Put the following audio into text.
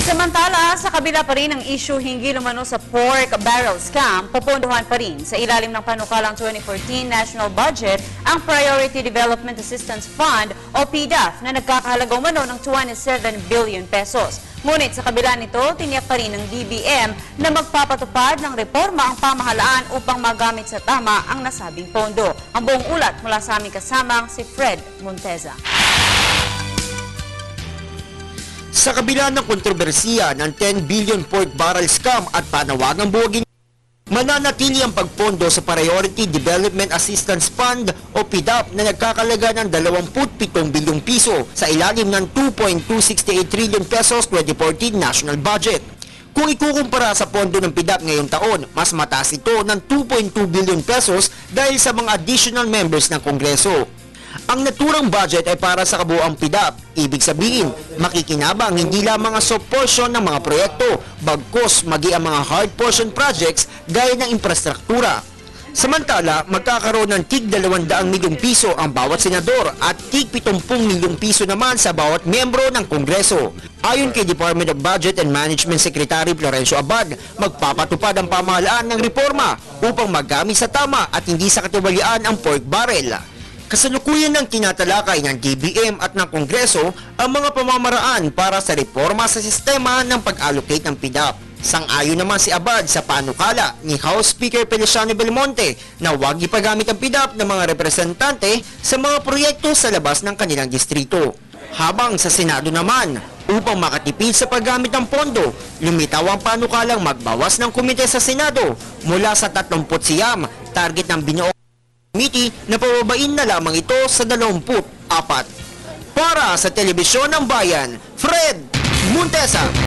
Samantala, sa kabila pa rin ang issue hinggil umano sa pork barrel scam, popondohan pa rin sa ilalim ng panukalang 2014 national budget ang Priority Development Assistance Fund o PDAF na nagkakahalaga umano ng 27 billion pesos. Ngunit sa kabila nito, tiniyak pa rin ng DBM na magpapatupad ng reforma ang pamahalaan upang magamit sa tama ang nasabing pondo. Ang buong ulat mula sa aming kasamang si Fred Monteza. Sa kabila ng kontrobersiya ng 10 billion pork barrel scam at panawagang buwagin, mananatili ang pagpondo sa Priority Development Assistance Fund o PDAP na nagkakalaga ng 27 bilyong piso sa ilalim ng 2.268 trillion pesos 2014 national budget. Kung ikukumpara sa pondo ng PDAP ngayong taon, mas mataas ito ng 2.2 billion pesos dahil sa mga additional members ng Kongreso. Ang naturang budget ay para sa kabuuang PDAP. Ibig sabihin, makikinabang hindi lamang ang soft portion ng mga proyekto, bagkus magi ang mga hard portion projects gaya ng infrastruktura. Samantala, magkakaroon ng tig 200 milyong piso ang bawat senador at tig 70 milyong piso naman sa bawat miyembro ng Kongreso. Ayon kay Department of Budget and Management Secretary Florencio Abad, magpapatupad ang pamahalaan ng reforma upang magamit sa tama at hindi sa katiwalian ang pork barrel. Kasalukuyan ng tinatalakay ng DBM at ng Kongreso ang mga pamamaraan para sa reforma sa sistema ng pag-allocate ng PDAP. Sang-ayon naman si Abad sa panukala ni House Speaker Feliciano Belmonte na huwag ipagamit ang PDAP ng mga representante sa mga proyekto sa labas ng kanilang distrito. Habang sa Senado naman, upang makatipid sa paggamit ng pondo, lumitaw ang panukalang magbawas ng komite sa Senado mula sa 30 siyam, target ng binuong committee na pababain na lamang ito sa 24. Para sa Telebisyon ng Bayan, Fred Monteza.